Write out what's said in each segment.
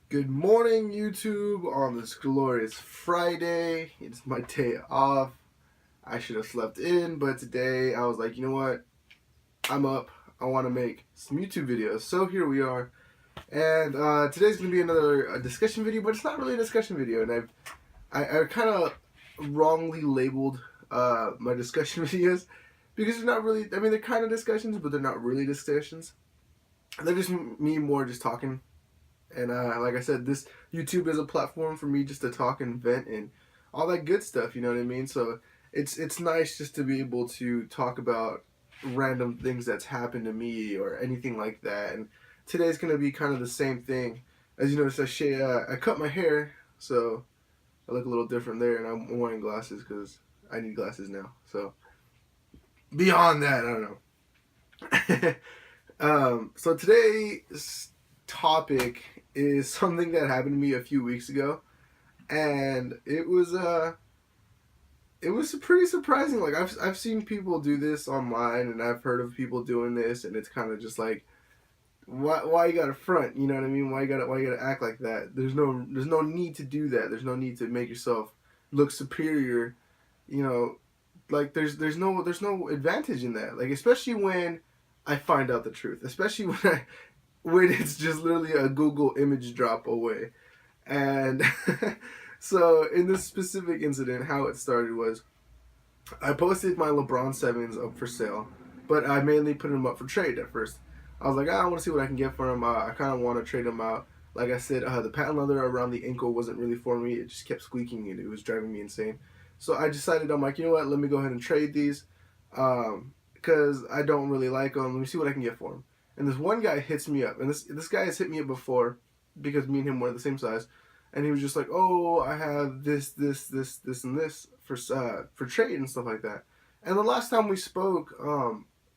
Good morning, YouTube, on this glorious Friday. It's my day off. I should have slept in, but today I was like, you know what? I'm up. I want to make some YouTube videos. So here we are. And today's going to be another discussion video, but it's not really a discussion video. And I kind of wrongly labeled my discussion videos because they're not really, they're kind of discussions, but they're not really discussions. They're just me more just talking. And like I said, this YouTube is a platform for me just to talk and vent and all that good stuff. You know what I mean? So it's nice just to be able to talk about random things that's happened to me or anything like that. And today's gonna be kind of the same thing. As you notice, I cut my hair, so I look a little different there, and I'm wearing glasses because I need glasses now. So beyond that, I don't know. So today's topic is something that happened to me a few weeks ago, and it was pretty surprising. Like I've seen people do this online, and I've heard of people doing this, and it's kind of just like, why you gotta front? You know what I mean? Why you gotta act like that? There's no need to do that. There's no need to make yourself look superior. You know, like there's no advantage in that. Like especially when I find out the truth. Especially when it's just literally a Google image drop away. And so in this specific incident, how it started was I posted my LeBron 7s up for sale, but I mainly put them up for trade at first. I was like, I want to see what I can get for them. I kind of want to trade them out. Like I said, the patent leather around the ankle wasn't really for me. It just kept squeaking and it was driving me insane. So I decided, I'm like, you know what, let me go ahead and trade these because I don't really like them. Let me see what I can get for them. And this one guy hits me up, and this guy has hit me up before because me and him were the same size, and he was just like, "Oh, I have this, and this for trade and stuff like that." And the last time we spoke,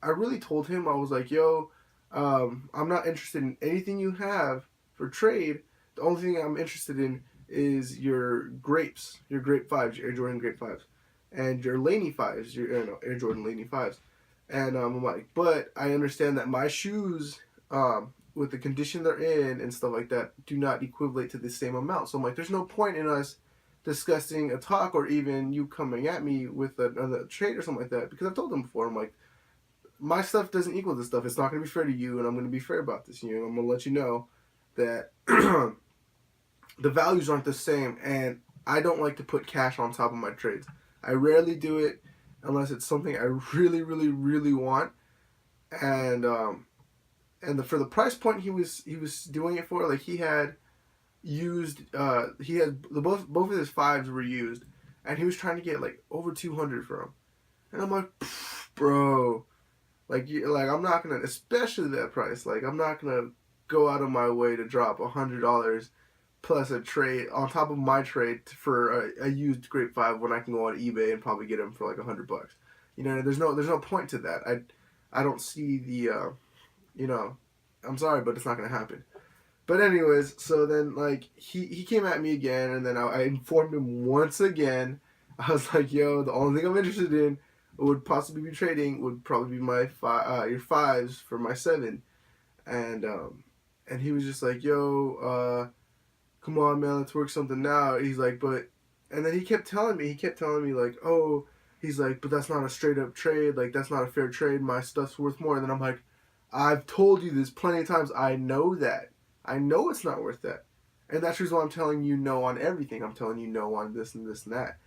I really told him, I was like, "Yo, I'm not interested in anything you have for trade. The only thing I'm interested in is your grapes, your grape fives, your Air Jordan grape fives, and your Laney fives, your Air Jordan Laney fives." And I'm like, but I understand that my shoes, with the condition they're in and stuff like that, do not equivalent to the same amount. So I'm like, there's no point in us discussing a talk or even you coming at me with another trade or something like that, because I've told them before, I'm like, my stuff doesn't equal this stuff. It's not going to be fair to you, and I'm going to be fair about this. You know, I'm going to let you know that the values aren't the same, and I don't like to put cash on top of my trades. I rarely do it unless it's something I really, really, really want. And for the price point he was doing it for, like he had used he had both of his fives were used, and he was trying to get like over 200 for them. And I'm like, bro, like I'm not gonna, especially that price. Like I'm not gonna go out of my way to drop $100 plus a trade on top of my trade for a used grape five when I can go on eBay and probably get them for like $100. You know, there's no point to that. I don't see the you know, I'm sorry, but it's not gonna happen. But anyways, so then like he came at me again, and then I informed him once again. I was like, yo, the only thing I'm interested in would possibly be trading would probably be my your fives for my seven, and he was just like, yo, come on, man, let's work something out. He's like, but, and then he kept telling me like, oh, he's like, but that's not a straight up trade. Like that's not a fair trade. My stuff's worth more. And then I'm like, I've told you this plenty of times. I know that. I know it's not worth that. And that's the reason why I'm telling you no on everything. I'm telling you no on this and this and that.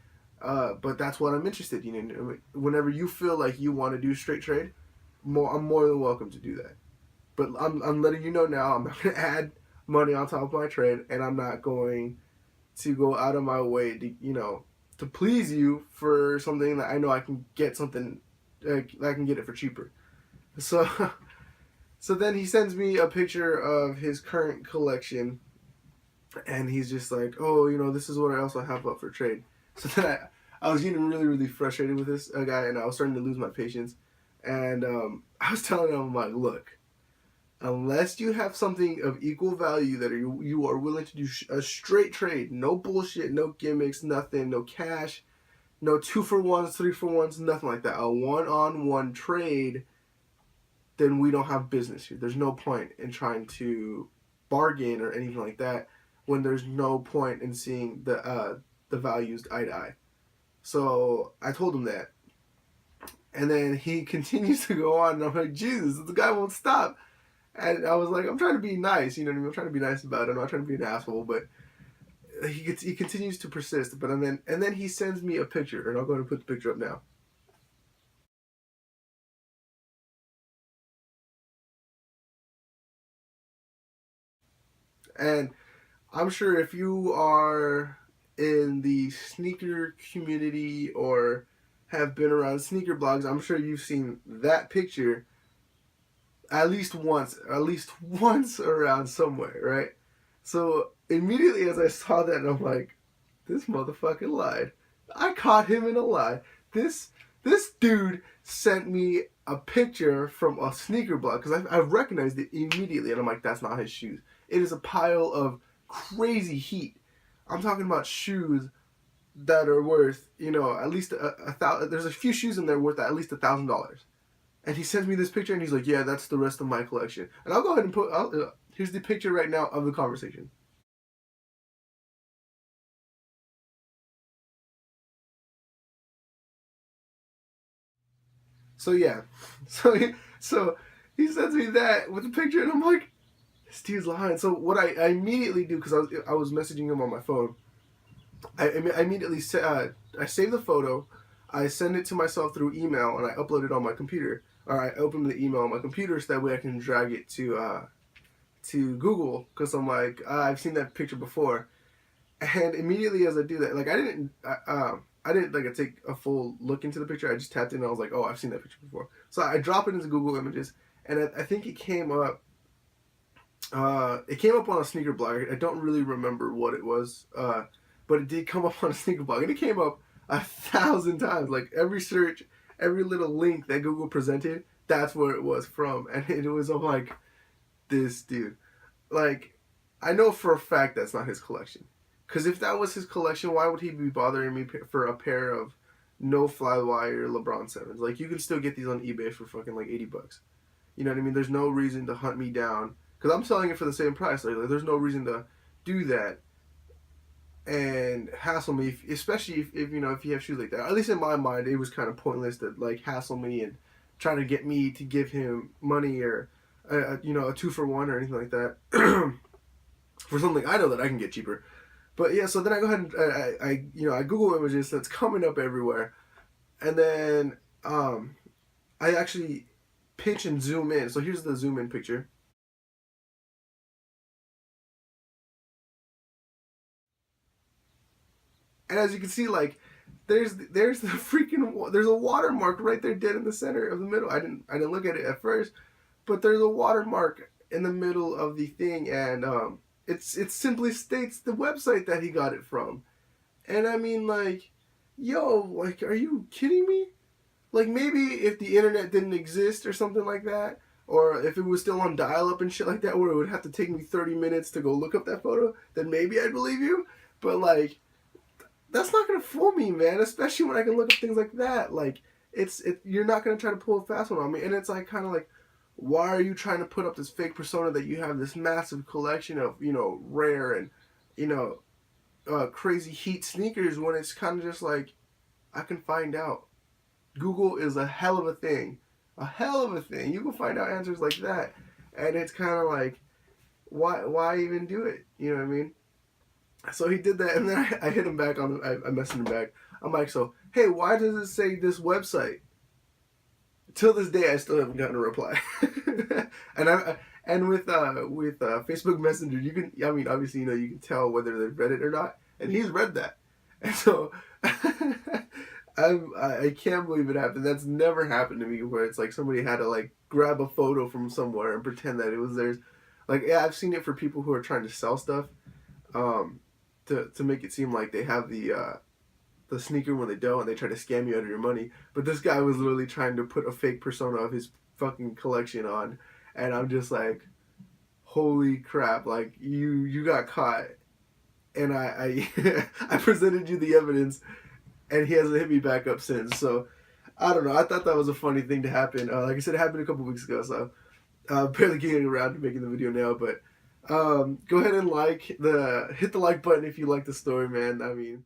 But that's what I'm interested in. You know, whenever you feel like you want to do straight trade, I'm more than welcome to do that. But I'm letting you know now. I'm not gonna add money on top of my trade, and I'm not going to go out of my way to to please you for something that I know I can get something I can get it for cheaper. So so then he sends me a picture of his current collection, and he's just like, oh, this is what else I have up for trade. So then I was getting really, really frustrated with this guy, and I was starting to lose my patience. And I was telling him, I'm like, look, unless you have something of equal value that you are willing to do a straight trade, no bullshit, no gimmicks, nothing, no cash, no 2-for-1s, 3-for-1s, nothing like that. A one-on-one trade, then we don't have business here. There's no point in trying to bargain or anything like that. when there's no point in seeing the values eye to eye. So I told him that, and then he continues to go on, and I'm like, Jesus, the guy won't stop. And I was like, I'm trying to be nice, you know what I mean? I'm trying to be nice about it. I'm not trying to be an asshole, but he continues to persist. But and then he sends me a picture, and I'll go ahead and put the picture up now. And I'm sure if you are in the sneaker community or have been around sneaker blogs, I'm sure you've seen that picture at least once around somewhere, right? So immediately as I saw that, I'm like, this motherfucker lied. I caught him in a lie. This dude sent me a picture from a sneaker blog because I recognized it immediately, and I'm like, that's not his shoes. It is a pile of crazy heat. I'm talking about shoes that are worth, at least a thousand. There's a few shoes in there worth at least $1,000. And he sends me this picture, and he's like, "Yeah, that's the rest of my collection." And I'll go ahead and here's the picture right now of the conversation. So yeah, so he sends me that with the picture, and I'm like, "This dude's lying." So what I immediately do, because I was messaging him on my phone, I immediately I save the photo, I send it to myself through email, and I upload it on my computer. Or I open the email on my computer so that way I can drag it to Google, because I'm like, I've seen that picture before. And immediately as I do that, like I didn't like take a full look into the picture. I just tapped in and I was like, oh, I've seen that picture before. So I drop it into Google Images, and I think it came up. It came up on a sneaker blog. I don't really remember what it was, but it did come up on a sneaker blog, and it came up 1,000 times. Like every search, every little link that Google presented, that's where it was from, and it was, I'm like, this dude. Like, I know for a fact that's not his collection. Because if that was his collection, why would he be bothering me for a pair of no flywire LeBron 7s? Like, you can still get these on eBay for fucking like $80. You know what I mean? There's no reason to hunt me down. Because I'm selling it for the same price. Like, there's no reason to do that and hassle me, especially if you have shoes like that. At least in my mind, it was kind of pointless to like hassle me and try to get me to give him money or a 2-for-1 or anything like that for something I know that I can get cheaper. But yeah, so then I go ahead and I Google images, so it's coming up everywhere, and then I actually pinch and zoom in. So here's the zoom in picture. And as you can see, like, there's the freaking there's a watermark right there, dead in the center of the middle. I didn't look at it at first, but there's a watermark in the middle of the thing, and it simply states the website that he got it from. And I mean, like, yo, like, are you kidding me? Like, maybe if the internet didn't exist or something like that, or if it was still on dial-up and shit like that, where it would have to take me 30 minutes to go look up that photo, then maybe I'd believe you. But like, that's not gonna fool me, man. Especially when I can look up things like that. Like, you're not gonna try to pull a fast one on me. And it's like, kind of like, why are you trying to put up this fake persona that you have this massive collection of rare and you know crazy heat sneakers, when it's kind of just like, I can find out. Google is a hell of a thing, a hell of a thing. You can find out answers like that, and it's kind of like, why even do it? You know what I mean? So he did that, and then I hit him back I messaged him back. I'm like, so hey, why does it say this website? Till this day, I still haven't gotten a reply. And with Facebook Messenger, you can, I mean, obviously, you can tell whether they've read it or not, and he's read that, and so I can't believe it happened. That's never happened to me, where it's like somebody had to like grab a photo from somewhere and pretend that it was theirs. Like, yeah, I've seen it for people who are trying to sell stuff, um, to make it seem like they have the sneaker when they don't, and they try to scam you out of your money. But this guy was literally trying to put a fake persona of his fucking collection on, and I'm just like, holy crap! Like, you got caught, and I I presented you the evidence, and he hasn't hit me back up since. So I don't know. I thought that was a funny thing to happen. Like I said, it happened a couple weeks ago, so barely getting around to making the video now, but. Go ahead and hit the like button if you like the story, man. I mean,